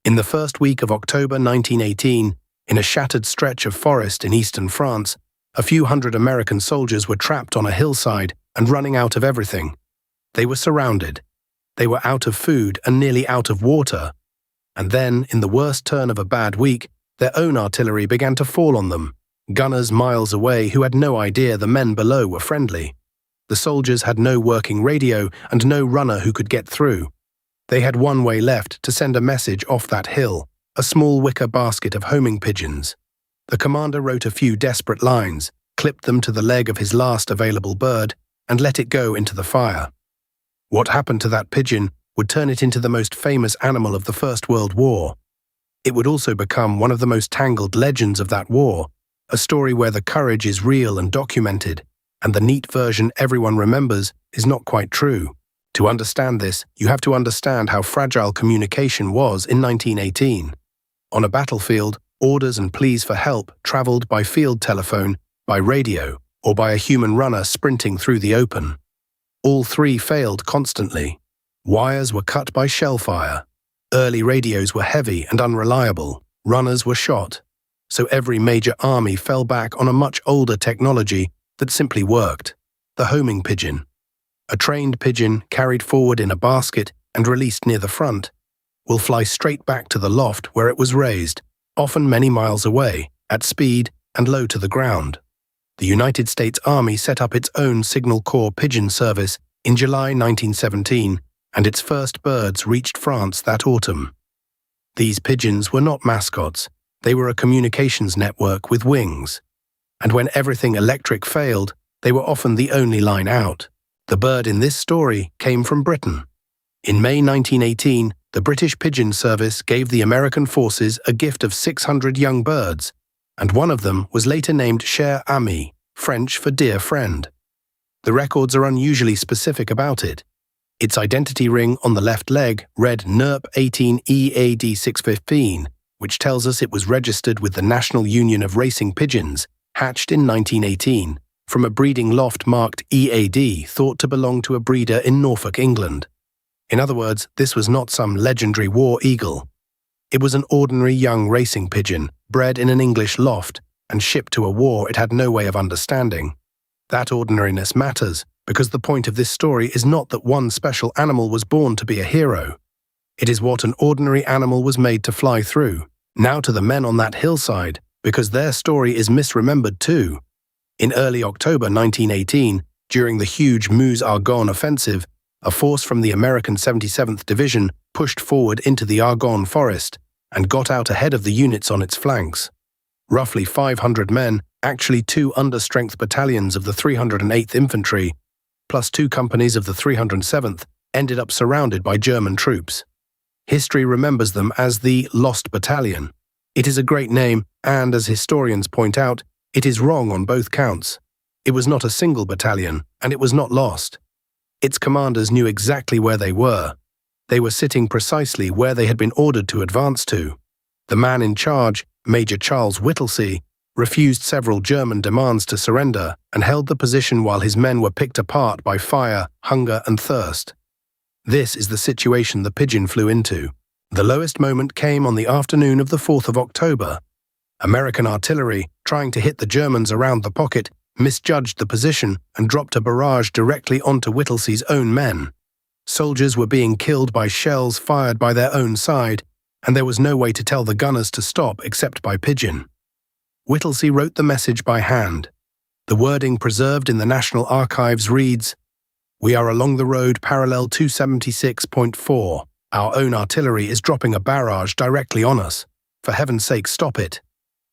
In the first week of October 1918, in a shattered stretch of forest in eastern France, a few hundred American soldiers were trapped on a hillside and running out of everything. They were surrounded. They were out of food and nearly out of water. And then, in the worst turn of a bad week, their own artillery began to fall on them. Gunners miles away who had no idea the men below were friendly. The soldiers had no working radio and no runner who could get through. They had one way left to send a message off that hill, a small wicker basket of homing pigeons. The commander wrote a few desperate lines, clipped them to the leg of his last available bird, and let it go into the fire. What happened to that pigeon would turn it into the most famous animal of the First World War. It would also become one of the most tangled legends of that war, a story where the courage is real and documented, and the neat version everyone remembers is not quite true. To understand this, you have to understand how fragile communication was in 1918. On a battlefield, orders and pleas for help traveled by field telephone, by radio, or by a human runner sprinting through the open. All three failed constantly. Wires were cut by shell fire. Early radios were heavy and unreliable. Runners were shot. So every major army fell back on a much older technology that simply worked: the homing pigeon. A trained pigeon carried forward in a basket and released near the front will fly straight back to the loft where it was raised, often many miles away, at speed and low to the ground. The United States Army set up its own Signal Corps pigeon service in July 1917, and its first birds reached France that autumn. These pigeons were not mascots, they were a communications network with wings. And when everything electric failed, they were often the only line out. The bird in this story came from Britain. In May 1918, the British Pigeon Service gave the American forces a gift of 600 young birds, and one of them was later named Cher Ami, French for dear friend. The records are unusually specific about it. Its identity ring on the left leg read NERP 18 EAD 615, which tells us it was registered with the National Union of Racing Pigeons, hatched in 1918, from a breeding loft marked EAD, thought to belong to a breeder in Norfolk, England. In other words, this was not some legendary war eagle. It was an ordinary young racing pigeon, bred in an English loft, and shipped to a war it had no way of understanding. That ordinariness matters, because the point of this story is not that one special animal was born to be a hero. It is what an ordinary animal was made to fly through, now to the men on that hillside, because their story is misremembered too. In early October 1918, during the huge Meuse-Argonne offensive, a force from the American 77th Division pushed forward into the Argonne forest and got out ahead of the units on its flanks. Roughly 500 men, actually 2 understrength battalions of the 308th Infantry, plus 2 companies of the 307th, ended up surrounded by German troops. History remembers them as the Lost Battalion. It is a great name, and as historians point out, it is wrong on both counts. It was not a single battalion, and it was not lost. Its commanders knew exactly where they were. They were sitting precisely where they had been ordered to advance to. The man in charge, Major Charles Whittlesey, refused several German demands to surrender and held the position while his men were picked apart by fire, hunger, and thirst. This is the situation the pigeon flew into. The lowest moment came on the afternoon of the 4th of October. American artillery, trying to hit the Germans around the pocket, misjudged the position and dropped a barrage directly onto Whittlesey's own men. Soldiers were being killed by shells fired by their own side, and there was no way to tell the gunners to stop except by pigeon. Whittlesey wrote the message by hand. The wording preserved in the National Archives reads, "We are along the road parallel 276.4. Our own artillery is dropping a barrage directly on us. For heaven's sake, stop it."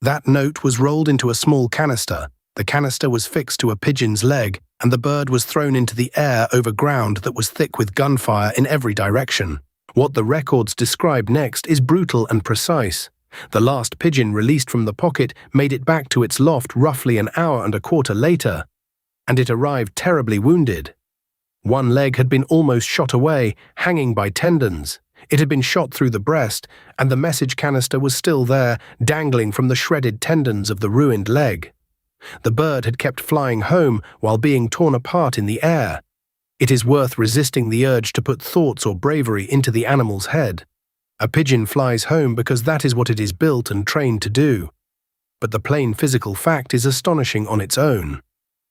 That note was rolled into a small canister. The canister was fixed to a pigeon's leg, and the bird was thrown into the air over ground that was thick with gunfire in every direction. What the records describe next is brutal and precise. The last pigeon released from the pocket made it back to its loft roughly an hour and a quarter later, and it arrived terribly wounded. One leg had been almost shot away, hanging by tendons. It had been shot through the breast, and the message canister was still there, dangling from the shredded tendons of the ruined leg. The bird had kept flying home while being torn apart in the air. It is worth resisting the urge to put thoughts or bravery into the animal's head. A pigeon flies home because that is what it is built and trained to do. But the plain physical fact is astonishing on its own.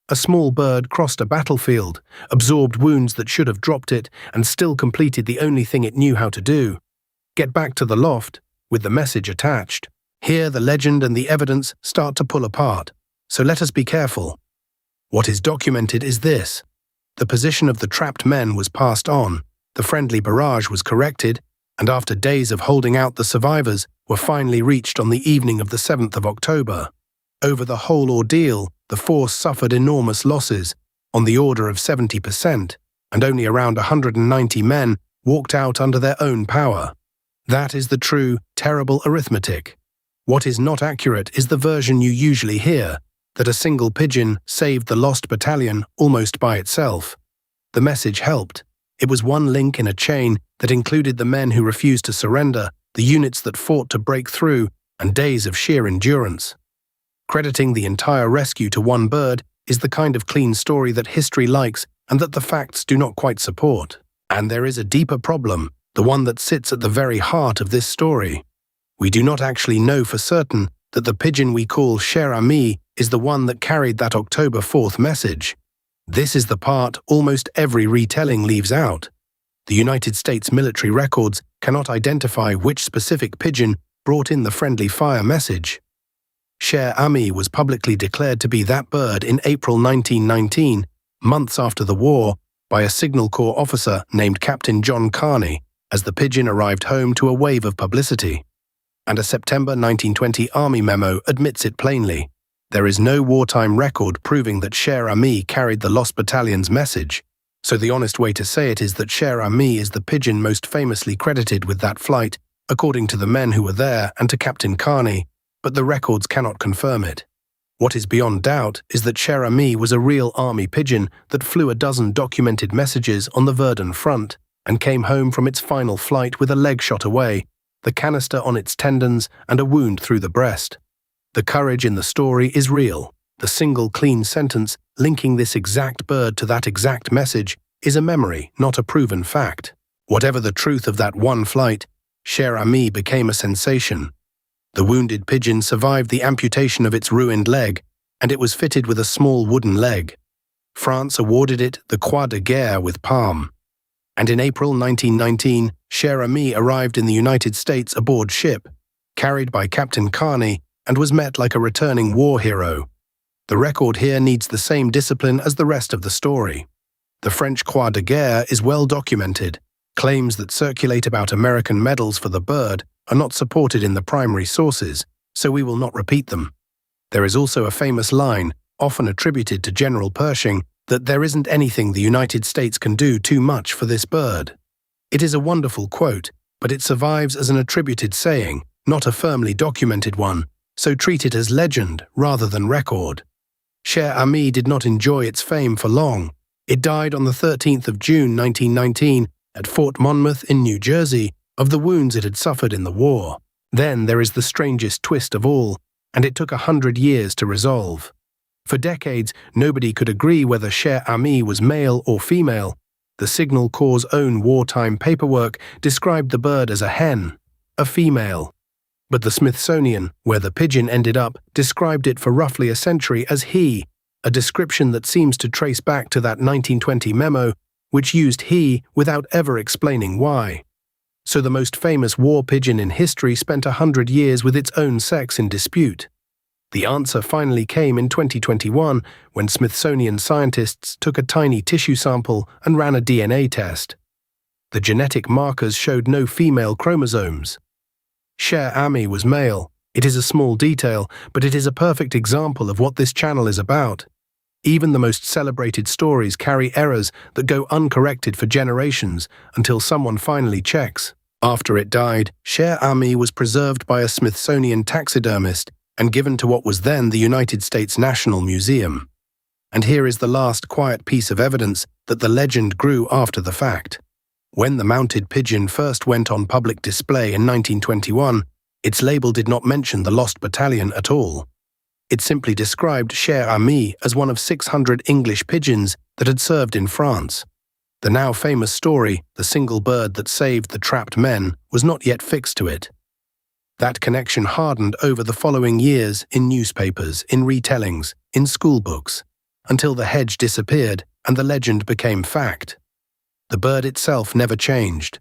A small bird crossed a battlefield, absorbed wounds that should have dropped it, and still completed the only thing it knew how to do: get back to the loft, with the message attached. Here the legend and the evidence start to pull apart, so let us be careful. What is documented is this: the position of the trapped men was passed on, the friendly barrage was corrected, and after days of holding out, the survivors were finally reached on the evening of the 7th of October. Over the whole ordeal, the force suffered enormous losses, on the order of 70%, and only around 190 men walked out under their own power. That is the true, terrible arithmetic. What is not accurate is the version you usually hear, that a single pigeon saved the lost battalion almost by itself. The message helped. It was one link in a chain that included the men who refused to surrender, the units that fought to break through, and days of sheer endurance. Crediting the entire rescue to one bird is the kind of clean story that history likes and that the facts do not quite support. And there is a deeper problem, the one that sits at the very heart of this story. We do not actually know for certain that the pigeon we call Cher Ami is the one that carried that October 4th message. This is the part almost every retelling leaves out. The United States military records cannot identify which specific pigeon brought in the friendly fire message. Cher Ami was publicly declared to be that bird in April 1919, months after the war, by a Signal Corps officer named Captain John Carney, as the pigeon arrived home to a wave of publicity. And a September 1920 Army memo admits it plainly. There is no wartime record proving that Cher Ami carried the lost battalion's message, so the honest way to say it is that Cher Ami is the pigeon most famously credited with that flight, according to the men who were there and to Captain Carney, but the records cannot confirm it. What is beyond doubt is that Cher Ami was a real army pigeon that flew a dozen documented messages on the Verdun front and came home from its final flight with a leg shot away, the canister on its tendons, and a wound through the breast. The courage in the story is real. The single clean sentence linking this exact bird to that exact message is a memory, not a proven fact. Whatever the truth of that one flight, Cher Ami became a sensation. The wounded pigeon survived the amputation of its ruined leg, and it was fitted with a small wooden leg. France awarded it the Croix de Guerre with palm. And in April 1919, Cher Ami arrived in the United States aboard ship, carried by Captain Carney, and was met like a returning war hero. The record here needs the same discipline as the rest of the story. The French Croix de Guerre is well documented. Claims that circulate about American medals for the bird are not supported in the primary sources, so we will not repeat them. There is also a famous line, often attributed to General Pershing, that there isn't anything the United States can do too much for this bird. It is a wonderful quote, but it survives as an attributed saying, not a firmly documented one, so treat it as legend rather than record. Cher Ami did not enjoy its fame for long. It died on the 13th of June 1919 at Fort Monmouth in New Jersey of the wounds it had suffered in the war. Then there is the strangest twist of all, and it took 100 years to resolve. For decades, nobody could agree whether Cher Ami was male or female. The Signal Corps' own wartime paperwork described the bird as a hen, a female. But the Smithsonian, where the pigeon ended up, described it for roughly a century as he, a description that seems to trace back to that 1920 memo, which used he without ever explaining why. So the most famous war pigeon in history spent 100 years with its own sex in dispute. The answer finally came in 2021 when Smithsonian scientists took a tiny tissue sample and ran a DNA test. The genetic markers showed no female chromosomes. Cher Ami was male. It is a small detail, but it is a perfect example of what this channel is about. Even the most celebrated stories carry errors that go uncorrected for generations until someone finally checks. After it died, Cher Ami was preserved by a Smithsonian taxidermist and given to what was then the United States National Museum. And here is the last quiet piece of evidence that the legend grew after the fact. When the mounted pigeon first went on public display in 1921, its label did not mention the lost battalion at all. It simply described Cher Ami as one of 600 English pigeons that had served in France. The now famous story, the single bird that saved the trapped men, was not yet fixed to it. That connection hardened over the following years in newspapers, in retellings, in schoolbooks, until the hedge disappeared and the legend became fact. The bird itself never changed.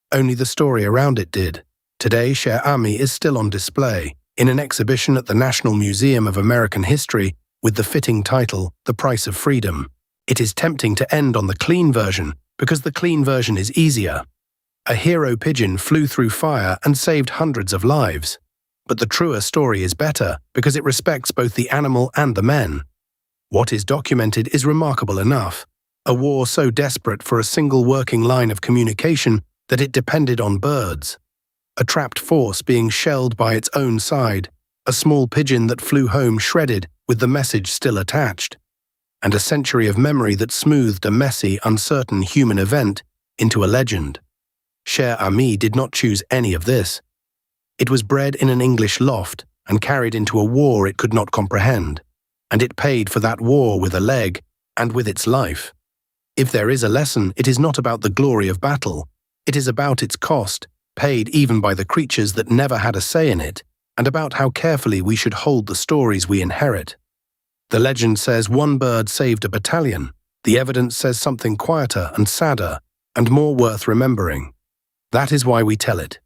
Only the story around it did. Today, Cher Ami is still on display, in an exhibition at the National Museum of American History with the fitting title, The Price of Freedom. It is tempting to end on the clean version, because the clean version is easier. A hero pigeon flew through fire and saved hundreds of lives. But the truer story is better, because it respects both the animal and the men. What is documented is remarkable enough. A war so desperate for a single working line of communication that it depended on birds. A trapped force being shelled by its own side, a small pigeon that flew home shredded with the message still attached, and a century of memory that smoothed a messy, uncertain human event into a legend. Cher Ami did not choose any of this. It was bred in an English loft and carried into a war it could not comprehend, and it paid for that war with a leg and with its life. If there is a lesson, it is not about the glory of battle. It is about its cost, paid even by the creatures that never had a say in it, and about how carefully we should hold the stories we inherit. The legend says one bird saved a battalion. The evidence says something quieter and sadder, and more worth remembering. That is why we tell it.